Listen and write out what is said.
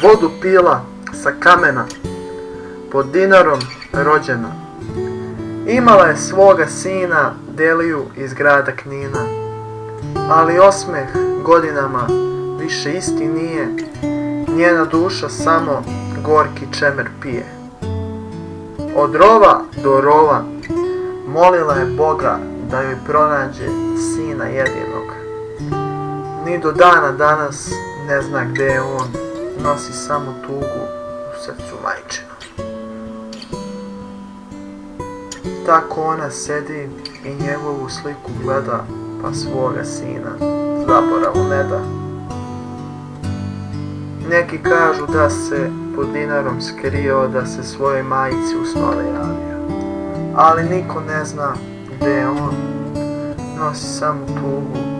vodu pila sa kamena, pod dinarom rođena. Imala je svoga sina Deliju iz grada Knina, ali osmeh godinama više isti nije, njena duša samo gorki čemer pije. Od rova do rova molila je Boga da joj pronađe sina jedinog. Ni do dana danas ne zna gde je on, nosi samo tugu u srcu majčinom. Tako ona sedi i njegovu sliku gleda, pa svoga sina zaboravu ne da. Neki kažu da se pod dinarom skrio, da se svojoj majici u snove javio, ali niko ne zna gde je on, nosi samo tugu